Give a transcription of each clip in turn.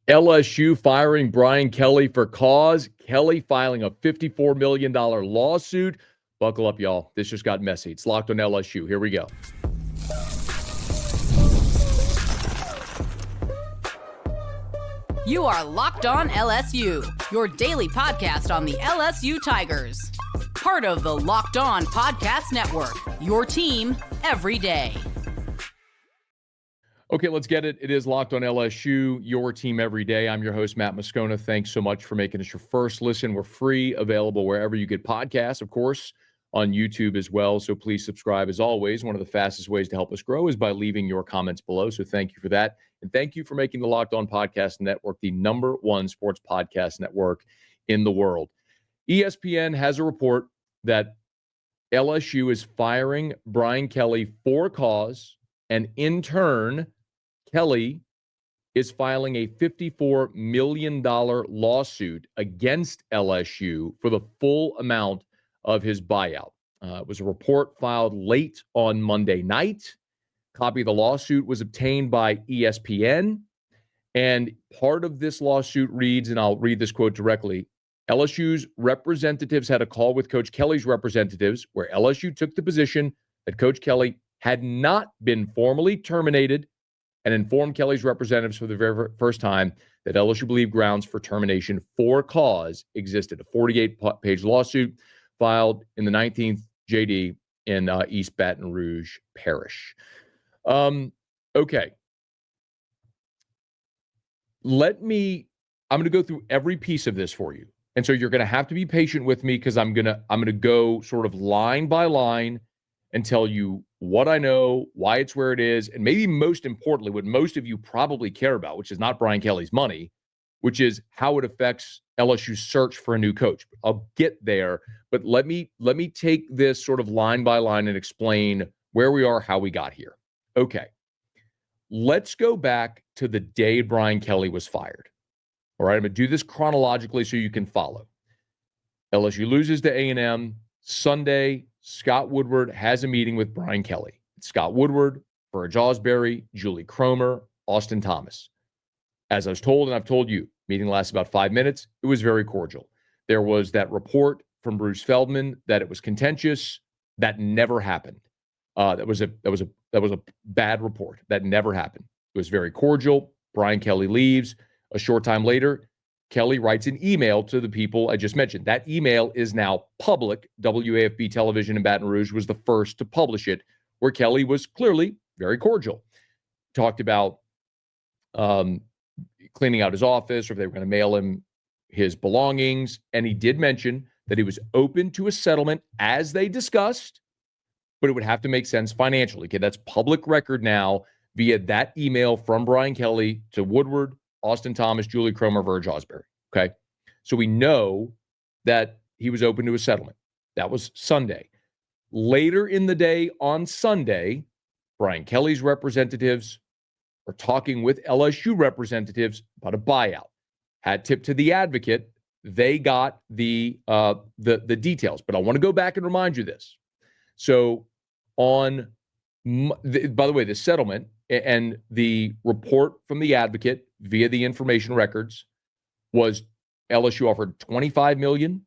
LSU firing Brian Kelly for cause. Kelly filing a $54 million lawsuit. Buckle up, y'all. This just got messy. It's Locked on LSU. Here we go. You are Locked on LSU, your daily podcast on the LSU Tigers. Part of the Locked on Podcast Network, your team every day. Okay, let's get it. It is Locked on LSU, your team every day. I'm your host, Matt Moscona. Thanks so much for making us your first listen. We're free, available wherever you get podcasts, of course, on YouTube as well. So please subscribe. As always, one of the fastest ways to help us grow is by leaving your comments below. So thank you for that. And thank you for making the Locked on Podcast Network the #1 sports podcast network in the world. ESPN has a report that LSU is firing Brian Kelly for cause, and in turn, Kelly is filing a $54 million lawsuit against LSU for the full amount of his buyout. It was a report filed late on Monday night. Copy of the lawsuit was obtained by ESPN. And part of this lawsuit reads, and I'll read this quote directly, LSU's representatives had a call with Coach Kelly's representatives where LSU took the position that Coach Kelly had not been formally terminated and informed Kelly's representatives for the very first time that LSU believed grounds for termination for cause existed. A 48-page lawsuit filed in the 19th JD in East Baton Rouge Parish. Okay. I'm going to go through every piece of this for you. And so you're going to have to be patient with me because I'm going to go sort of line by line and tell you what I know, why it's where it is, and maybe most importantly, what most of you probably care about, which is not Brian Kelly's money, which is how it affects LSU's search for a new coach. I'll get there, but let me take this sort of line by line and explain where we are, how we got here. Okay. Let's go back to the day Brian Kelly was fired. All right, I'm going to do this chronologically so you can follow. LSU loses to A&M. Sunday, Scott Woodward has a meeting with Brian Kelly. It's Scott Woodward, Burge Osbury, Julie Cromer, Austin Thomas. As I was told, and I've told you, meeting lasted about 5 minutes. It was very cordial. There was that report from Bruce Feldman that it was contentious. That never happened. That was a bad report. That never happened. It was very cordial. Brian Kelly leaves. A short time later, Kelly writes an email to the people I just mentioned. That email is now public. WAFB Television in Baton Rouge was the first to publish it, where Kelly was clearly very cordial. Talked about cleaning out his office, or if they were going to mail him his belongings. And he did mention that he was open to a settlement as they discussed, but it would have to make sense financially. Okay, that's public record now via that email from Brian Kelly to Woodward, Austin Thomas, Julie Cromer, Burge Osbury. Okay. So we know that he was open to a settlement. That was Sunday. Later in the day on Sunday, Brian Kelly's representatives are talking with LSU representatives about a buyout. Hat tip to the advocate. They got the details, but I want to go back and remind you this. So by the way, the settlement and the report from the advocate via the information records was LSU offered $25 million,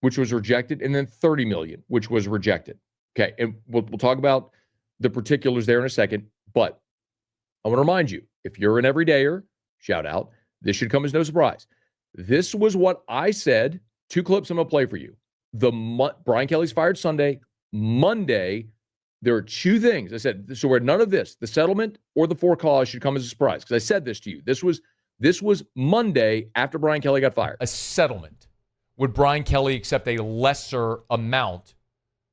which was rejected, and then $30 million, which was rejected. Okay, and we'll talk about the particulars there in a second, but I want to remind you, if you're an everydayer, shout out, this should come as no surprise. This was what I said. 2 clips I'm going to play for you. Brian Kelly's fired Sunday. Monday, there are 2 things. I said, so where none of this, the settlement or the for cause, should come as a surprise. Because I said this to you. This was Monday after Brian Kelly got fired. A settlement. Would Brian Kelly accept a lesser amount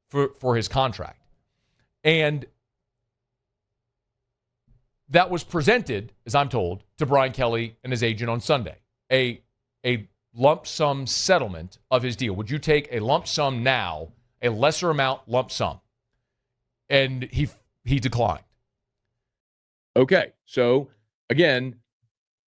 for his contract? And that was presented, as I'm told, to Brian Kelly and his agent on Sunday. A lump sum settlement of his deal. Would you take a lump sum now, a lesser amount lump sum? And he declined. Okay, so again,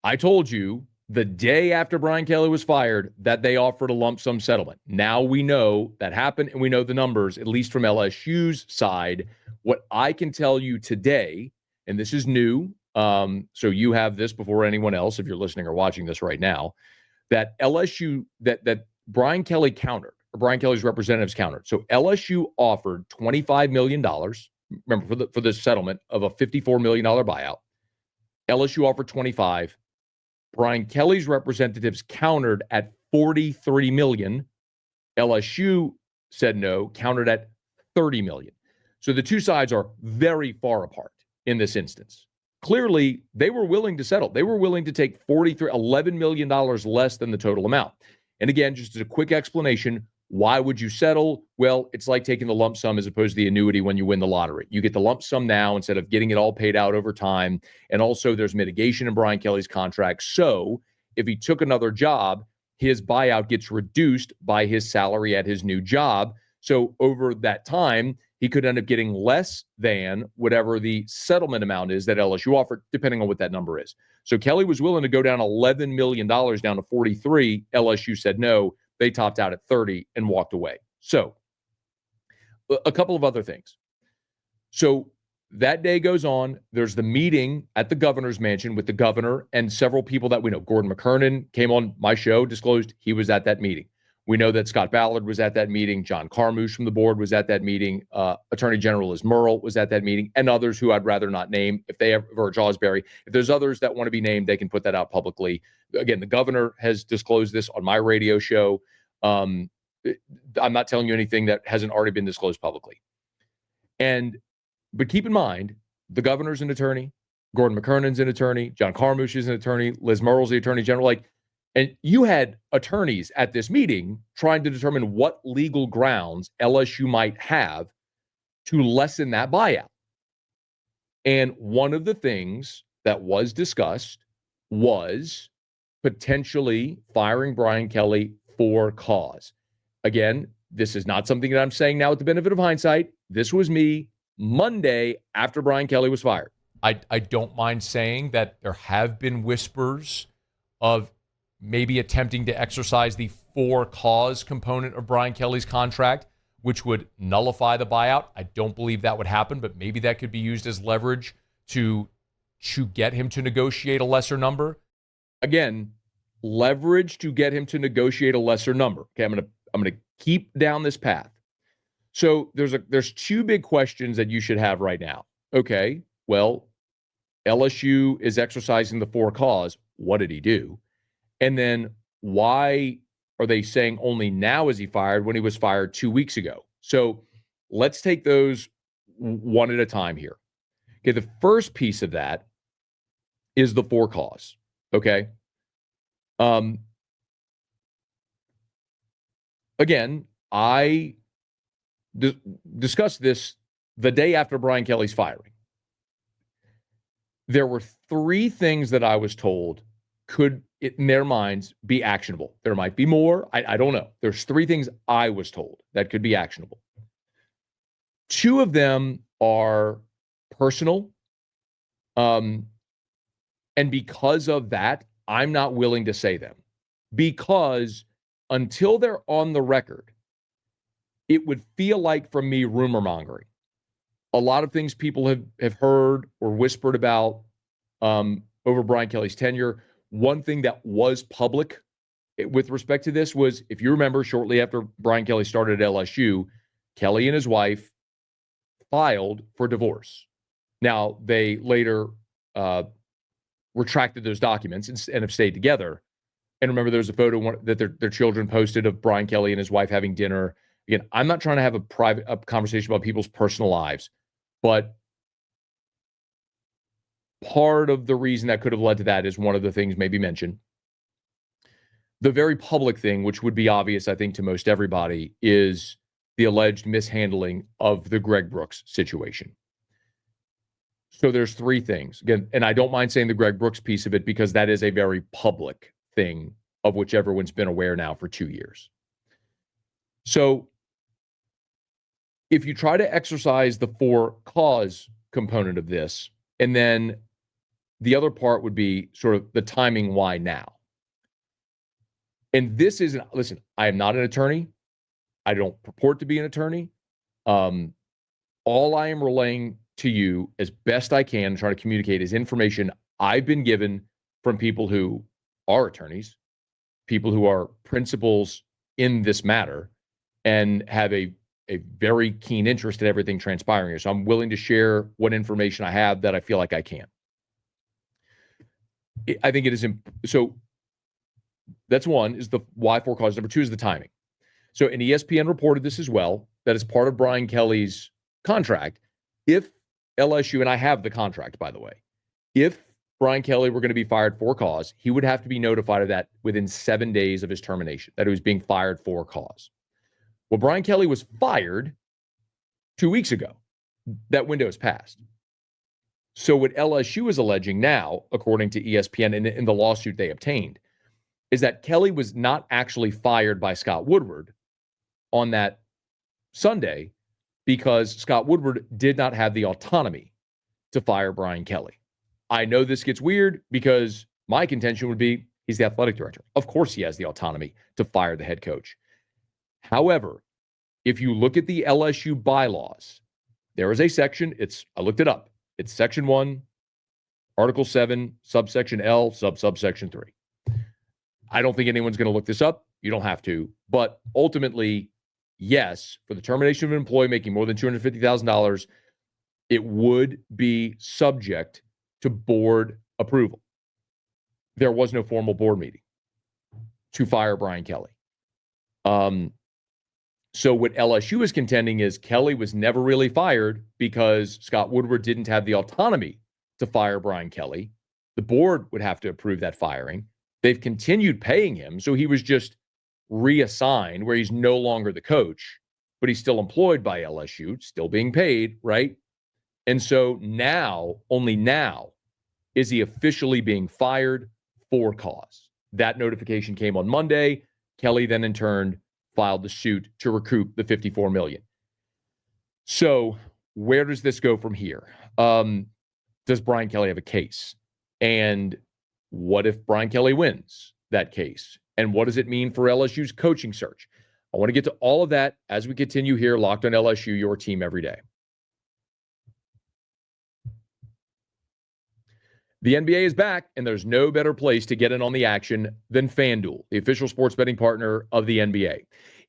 I told you the day after Brian Kelly was fired that they offered a lump sum settlement. Now we know that happened, and we know the numbers, at least from LSU's side. What I can tell you today, and this is new, So you have this before anyone else, if you're listening or watching this right now, that LSU, that Brian Kelly countered, or Brian Kelly's representatives countered. So LSU offered $25 million, remember, for the settlement of a $54 million buyout. LSU offered 25. Brian Kelly's representatives countered at $43 million. LSU said no, countered at $30 million. So the two sides are very far apart in this instance. Clearly, they were willing to settle. They were willing to take $11 million less than the total amount. And again, just as a quick explanation, why would you settle? Well, it's like taking the lump sum as opposed to the annuity when you win the lottery. You get the lump sum now instead of getting it all paid out over time. And also there's mitigation in Brian Kelly's contract. So if he took another job, his buyout gets reduced by his salary at his new job. So over that time, he could end up getting less than whatever the settlement amount is that LSU offered, depending on what that number is. So Kelly was willing to go down $11 million down to 43. LSU said no. They topped out at 30 and walked away. So a couple of other things. So that day goes on. There's the meeting at the governor's mansion with the governor and several people that we know. Gordon McKernan came on my show, disclosed he was at that meeting. We know that Scott Ballard was at that meeting. John Carmouche from the board was at that meeting. Attorney General Liz Murrell was at that meeting, and others who I'd rather not name. If they ever, or Jawsbury, if there's others that want to be named, they can put that out publicly. Again, the governor has disclosed this on my radio show. I'm not telling you anything that hasn't already been disclosed publicly. But keep in mind, the governor's an attorney, Gordon McKernan's an attorney, John Carmouche is an attorney, Liz Murrell's the attorney general. And you had attorneys at this meeting trying to determine what legal grounds LSU might have to lessen that buyout. And one of the things that was discussed was potentially firing Brian Kelly for cause. Again, this is not something that I'm saying now with the benefit of hindsight. This was me Monday after Brian Kelly was fired. I don't mind saying that there have been whispers of maybe attempting to exercise the for cause component of Brian Kelly's contract, which would nullify the buyout. I don't believe that would happen, but maybe that could be used as leverage to get him to negotiate a lesser number. Again, leverage to get him to negotiate a lesser number. Okay, I'm gonna keep down this path. So there's two big questions that you should have right now. Okay, well, LSU is exercising the for cause. What did he do? And then why are they saying only now is he fired when he was fired 2 weeks ago? So let's take those one at a time here. Okay, the first piece of that is the for cause. Okay. Again, I discussed this the day after Brian Kelly's firing. There were three things that I was told could, in their minds, be actionable. There might be more. I don't know. There's three things I was told that could be actionable. Two of them are personal. And because of that, I'm not willing to say them. Because until they're on the record, it would feel like from me rumor mongering. A lot of things people have heard or whispered about over Brian Kelly's tenure. One thing that was public with respect to this was, if you remember, shortly after Brian Kelly started at LSU, Kelly and his wife filed for divorce. Now, they later retracted those documents and have stayed together. And remember, there's a photo that their children posted of Brian Kelly and his wife having dinner. Again, I'm not trying to have a conversation about people's personal lives, but part of the reason that could have led to that is one of the things maybe mentioned. The very public thing, which would be obvious, I think, to most everybody, is the alleged mishandling of the Greg Brooks situation. So there's three things. Again, and I don't mind saying the Greg Brooks piece of it because that is a very public thing of which everyone's been aware now for 2 years. So if you try to exercise the for cause component of this, and then the other part would be sort of the timing, why now? And this isn't, listen, I am not an attorney. I don't purport to be an attorney. All I am relaying to you as best I can, try to communicate as information I've been given from people who are attorneys, people who are principals in this matter, and have a very keen interest in everything transpiring here. So I'm willing to share what information I have that I feel like I can. I think it is so that's one, is the why for cause. Number two is the timing. So, and ESPN reported this as well, that as part of Brian Kelly's contract, if LSU, and I have the contract, by the way, if Brian Kelly were going to be fired for cause, he would have to be notified of that within 7 days of his termination, that he was being fired for cause. Well, Brian Kelly was fired 2 weeks ago. That window has passed. So what LSU is alleging now, according to ESPN and in the lawsuit they obtained, is that Kelly was not actually fired by Scott Woodward on that Sunday because Scott Woodward did not have the autonomy to fire Brian Kelly. I know this gets weird because my contention would be he's the athletic director. Of course he has the autonomy to fire the head coach. However, if you look at the LSU bylaws, there is a section, I looked it up. It's section 1, article 7, subsection L, subsection 3. I don't think anyone's going to look this up. You don't have to. But ultimately, yes, for the termination of an employee making more than $250,000, it would be subject to board approval. There was no formal board meeting to fire Brian Kelly. So what LSU is contending is Kelly was never really fired because Scott Woodward didn't have the autonomy to fire Brian Kelly. The board would have to approve that firing. They've continued paying him, so he was just reassigned where he's no longer the coach, but he's still employed by LSU, still being paid, right? And so now, only now, is he officially being fired for cause. That notification came on Monday. Kelly then in turn filed the suit to recoup the $54 million. So where does this go from here? Does Brian Kelly have a case? And what if Brian Kelly wins that case? And what does it mean for LSU's coaching search? I want to get to all of that as we continue here, Locked on LSU, your team every day. The NBA is back, and there's no better place to get in on the action than FanDuel, the official sports betting partner of the NBA.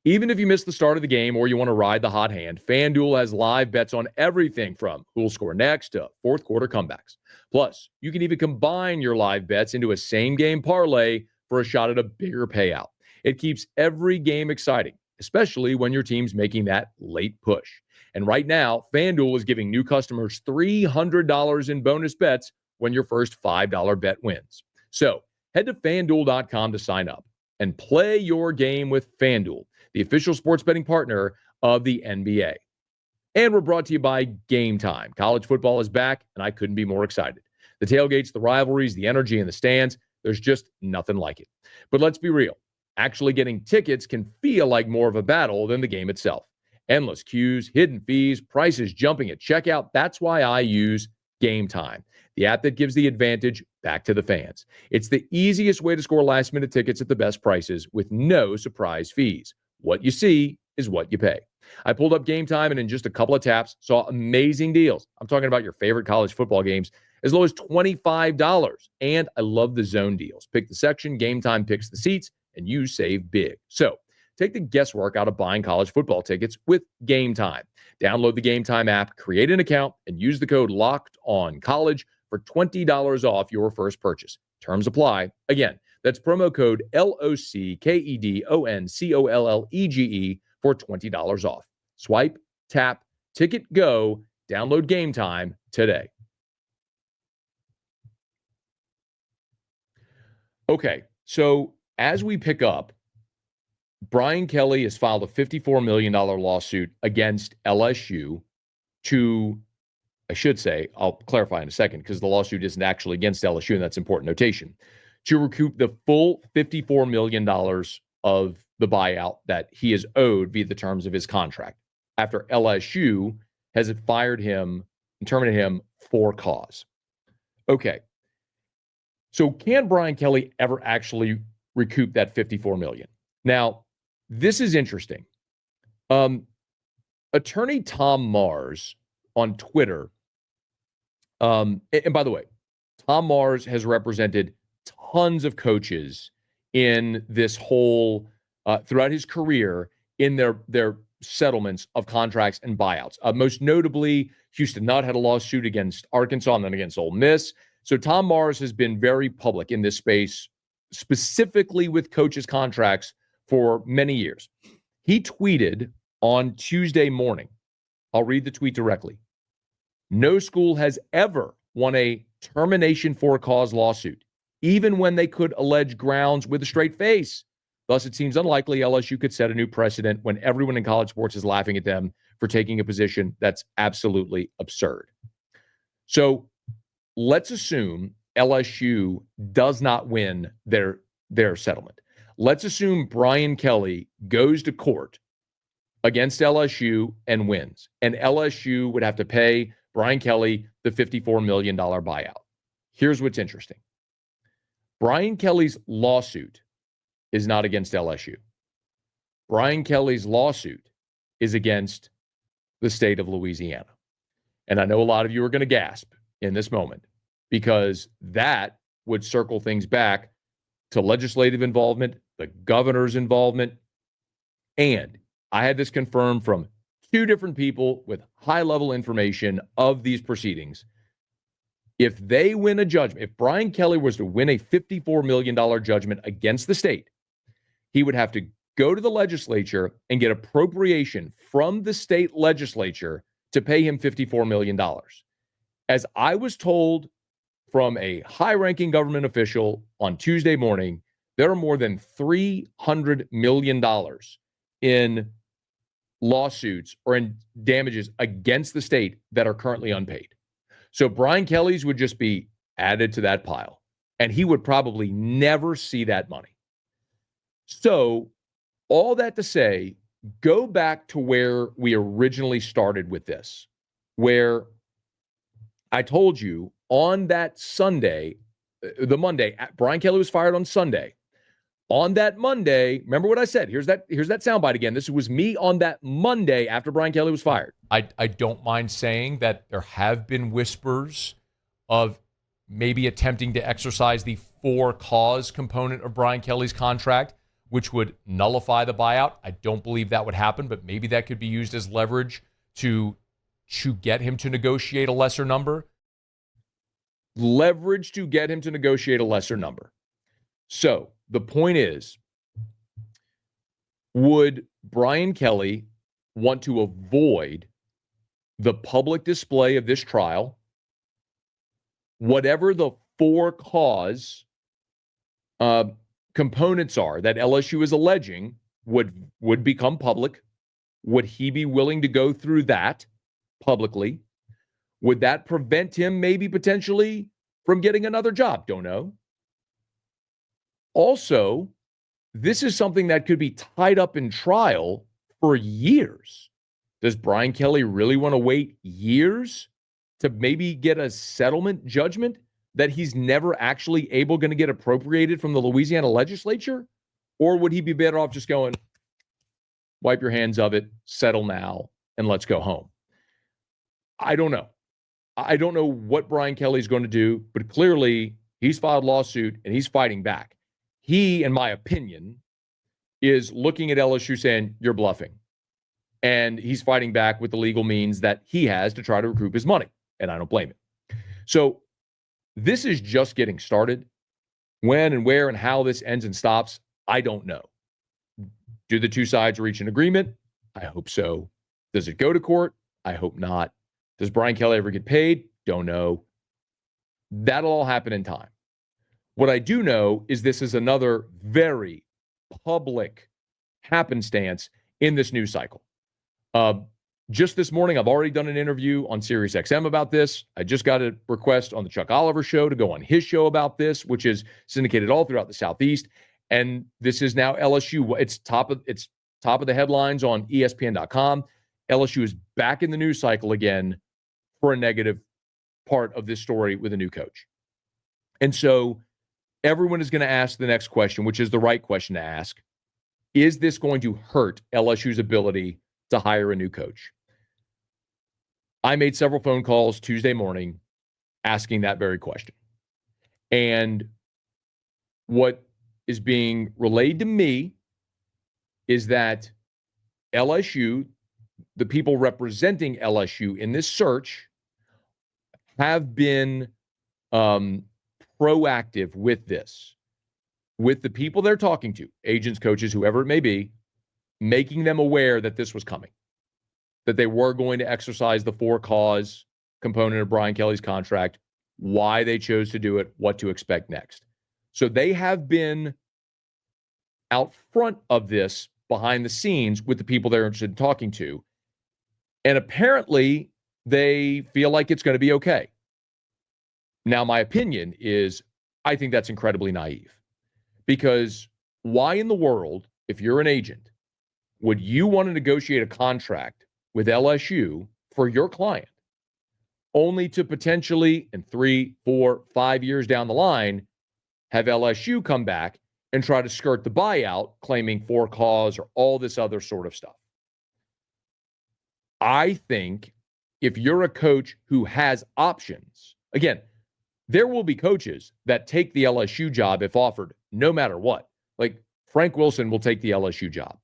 Even if you missed the start of the game or you want to ride the hot hand, FanDuel has live bets on everything from who'll score next to fourth quarter comebacks. Plus, you can even combine your live bets into a same-game parlay for a shot at a bigger payout. It keeps every game exciting, especially when your team's making that late push. And right now, FanDuel is giving new customers $300 in bonus bets when your first $5 bet wins. So head to FanDuel.com to sign up and play your game with FanDuel, the official sports betting partner of the NBA. And we're brought to you by Game Time. College football is back, and I couldn't be more excited. The tailgates, the rivalries, the energy in the stands, there's just nothing like it. But let's be real. Actually getting tickets can feel like more of a battle than the game itself. Endless queues, hidden fees, prices jumping at checkout. That's why I use Game Time, the app that gives the advantage back to the fans. It's the easiest way to score last-minute tickets at the best prices with no surprise fees. What you see is what you pay. I pulled up Game Time and in just a couple of taps saw amazing deals. I'm talking about your favorite college football games as low as $25. And I love the zone deals. Pick the section, Game Time picks the seats, and you save big. So take the guesswork out of buying college football tickets with Game Time. Download the Game Time app, create an account, and use the code LOCKEDONCollege for $20 off your first purchase. Terms apply. Again, that's promo code LOCKEDONCOLLEGE for $20 off. Swipe, tap, ticket, go. Download Game Time today. Okay, so as we pick up, Brian Kelly has filed a $54 million lawsuit against LSU to, I should say, I'll clarify in a second because the lawsuit isn't actually against LSU, and that's important notation, to recoup the full $54 million of the buyout that he is owed via the terms of his contract after LSU has fired him and terminated him for cause. Okay. So can Brian Kelly ever actually recoup that $54 million? Now, this is interesting. Attorney Tom Mars on Twitter And by the way, Tom Mars has represented tons of coaches in this whole throughout his career in their settlements of contracts and buyouts. Most notably, Houston Nutt had a lawsuit against Arkansas and then against Ole Miss. So Tom Mars has been very public in this space, specifically with coaches' contracts for many years. He tweeted on Tuesday morning, I'll read the tweet directly. No school has ever won a termination for cause lawsuit, even when they could allege grounds with a straight face. Thus, it seems unlikely LSU could set a new precedent when everyone in college sports is laughing at them for taking a position that's absolutely absurd. So let's assume LSU does not win their settlement. Let's assume Brian Kelly goes to court against LSU and wins, and LSU would have to pay Brian Kelly the $54 million buyout. Here's what's interesting. Brian Kelly's lawsuit is not against LSU. Brian Kelly's lawsuit is against the state of Louisiana. And I know a lot of you are going to gasp in this moment because that would circle things back to legislative involvement, the governor's involvement. And I had this confirmed from two different people with high-level information of these proceedings. If they win a judgment, if Brian Kelly was to win a $54 million judgment against the state, he would have to go to the legislature and get appropriation from the state legislature to pay him $54 million. As I was told from a high-ranking government official on Tuesday morning, there are more than $300 million in lawsuits or in damages against the state that are currently unpaid. So Brian Kelly's would just be added to that pile, and he would probably never see that money. So all that to say, go back to where we originally started with this, where I told you on that Sunday, the Monday, Brian Kelly was fired on Sunday. On that Monday, remember what I said? Here's that soundbite again. This was me on that Monday after Brian Kelly was fired. I don't mind saying that there have been whispers of maybe attempting to exercise the for cause component of Brian Kelly's contract, which would nullify the buyout. I don't believe that would happen, but maybe that could be used as leverage to get him to negotiate a lesser number. Leverage to get him to negotiate a lesser number. So the point is, would Brian Kelly want to avoid the public display of this trial? Whatever the for cause components are that LSU is alleging would become public. Would he be willing to go through that publicly? Would that prevent him maybe potentially from getting another job? Don't know. Also, this is something that could be tied up in trial for years. Does Brian Kelly really want to wait years to maybe get a settlement judgment that he's never actually going to get appropriated from the Louisiana legislature? Or would he be better off just going, wipe your hands of it, settle now, and let's go home? I don't know. I don't know what Brian Kelly's going to do, but clearly he's filed a lawsuit and he's fighting back. He, in my opinion, is looking at LSU saying, you're bluffing. And he's fighting back with the legal means that he has to try to recoup his money. And I don't blame him. So this is just getting started. When and where and how this ends and stops, I don't know. Do the two sides reach an agreement? I hope so. Does it go to court? I hope not. Does Brian Kelly ever get paid? Don't know. That'll all happen in time. What I do know is this is another very public happenstance in this news cycle. Just this morning, I've already done an interview on SiriusXM about this. I just got a request on the Chuck Oliver show to go on his show about this, which is syndicated all throughout the Southeast. And this is now LSU. It's top of the headlines on ESPN.com. LSU is back in the news cycle again for a negative part of this story with a new coach. And so everyone is going to ask the next question, which is the right question to ask. Is this going to hurt LSU's ability to hire a new coach? I made several phone calls Tuesday morning asking that very question. And what is being relayed to me is that LSU, the people representing LSU in this search, have been proactive with this, with the people they're talking to, agents, coaches, whoever it may be, making them aware that this was coming, that they were going to exercise the for-cause component of Brian Kelly's contract, why they chose to do it, what to expect next. So they have been out front of this behind the scenes with the people they're interested in talking to. And apparently they feel like it's going to be okay. Now, my opinion is I think that's incredibly naive, because why in the world, if you're an agent, would you want to negotiate a contract with LSU for your client only to potentially in 3, 4, 5 years down the line have LSU come back and try to skirt the buyout, claiming for cause or all this other sort of stuff? I think if you're a coach who has options, again, there will be coaches that take the LSU job if offered, no matter what. Like Frank Wilson will take the LSU job.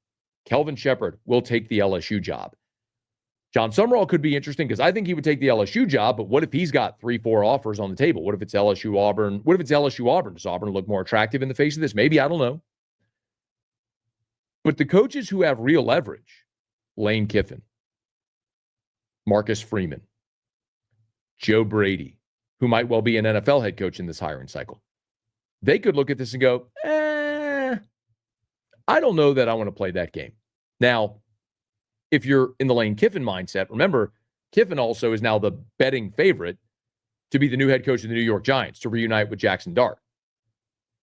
Kelvin Shepard will take the LSU job. John Summerall could be interesting because I think he would take the LSU job, but what if he's got 3, 4 offers on the table? What if it's LSU Auburn? What if it's LSU Auburn? Does Auburn look more attractive in the face of this? Maybe, I don't know. But the coaches who have real leverage, Lane Kiffin, Marcus Freeman, Joe Brady, who might well be an NFL head coach in this hiring cycle, they could look at this and go, I don't know that I want to play that game. Now, if you're in the Lane Kiffin mindset, remember, Kiffin also is now the betting favorite to be the new head coach of the New York Giants, to reunite with Jackson Dart.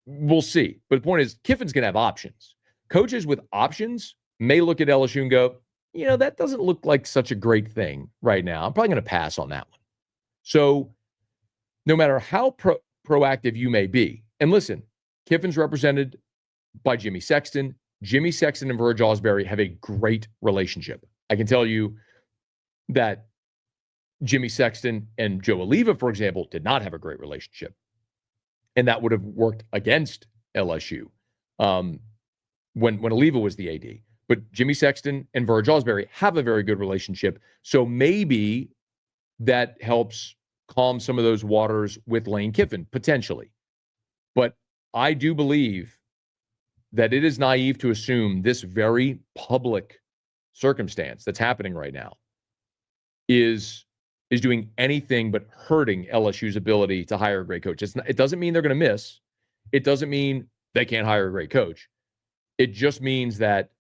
We'll see. But the point is, Kiffin's going to have options. Coaches with options may look at LSU and go, that doesn't look like such a great thing right now. I'm probably going to pass on that one. So no matter how proactive you may be, and listen, Kiffin's represented by Jimmy Sexton. Jimmy Sexton and Verge Osbury have a great relationship. I can tell you that Jimmy Sexton and Joe Oliva, for example, did not have a great relationship. And that would have worked against LSU when Oliva was the AD. But Jimmy Sexton and Verge Osbury have a very good relationship. So maybe that helps calm some of those waters with Lane Kiffin, potentially. But I do believe that it is naive to assume this very public circumstance that's happening right now is doing anything but hurting LSU's ability to hire a great coach. It doesn't mean they're going to miss. It doesn't mean they can't hire a great coach. It just means that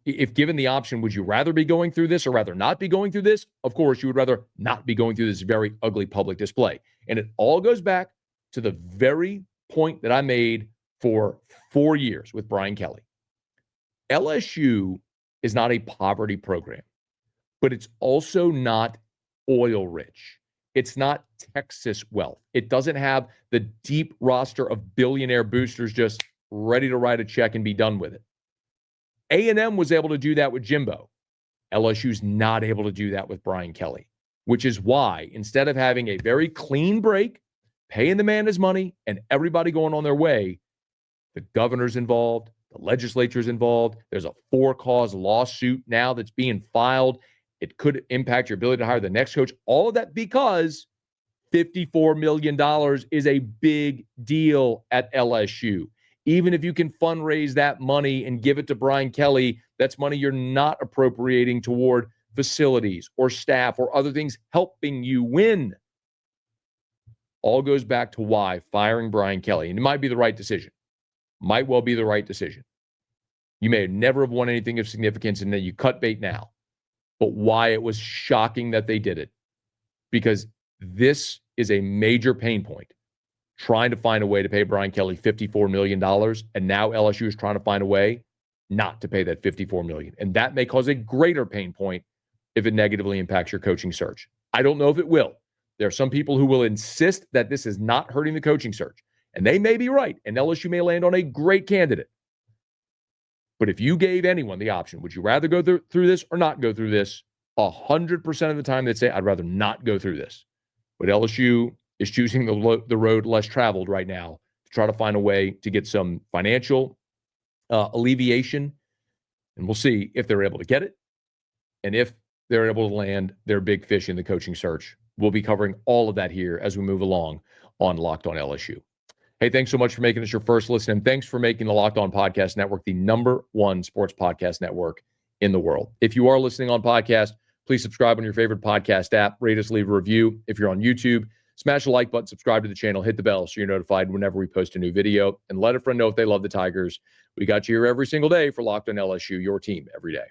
if given the option, would you rather be going through this or rather not be going through this? Of course, you would rather not be going through this very ugly public display. And it all goes back to the very point that I made for 4 years with Brian Kelly. LSU is not a poverty program, but it's also not oil rich. It's not Texas wealth. It doesn't have the deep roster of billionaire boosters just ready to write a check and be done with it. A&M was able to do that with Jimbo. LSU's not able to do that with Brian Kelly, which is why instead of having a very clean break, paying the man his money, and everybody going on their way, the governor's involved, the legislature's involved. There's a for-cause lawsuit now that's being filed. It could impact your ability to hire the next coach. All of that because $54 million is a big deal at LSU. Even if you can fundraise that money and give it to Brian Kelly, that's money you're not appropriating toward facilities or staff or other things helping you win. All goes back to why firing Brian Kelly, and it might be the right decision. Might well be the right decision. You may never have won anything of significance, and then you cut bait now. But why it was shocking that they did it. Because this is a major pain point. Trying to find a way to pay Brian Kelly $54 million, and now LSU is trying to find a way not to pay that $54 million. And that may cause a greater pain point if it negatively impacts your coaching search. I don't know if it will. There are some people who will insist that this is not hurting the coaching search. And they may be right, and LSU may land on a great candidate. But if you gave anyone the option, would you rather go through this or not go through this? 100% of the time they'd say, I'd rather not go through this. But LSU is choosing the road less traveled right now to try to find a way to get some financial alleviation. And we'll see if they're able to get it and if they're able to land their big fish in the coaching search. We'll be covering all of that here as we move along on Locked On LSU. Hey, thanks so much for making this your first listen. And thanks for making the Locked On Podcast Network the #1 sports podcast network in the world. If you are listening on podcast, please subscribe on your favorite podcast app. Rate us, leave a review. If you're on YouTube, smash the like button, subscribe to the channel, hit the bell so you're notified whenever we post a new video, and let a friend know if they love the Tigers. We got you here every single day for Locked On LSU, your team every day.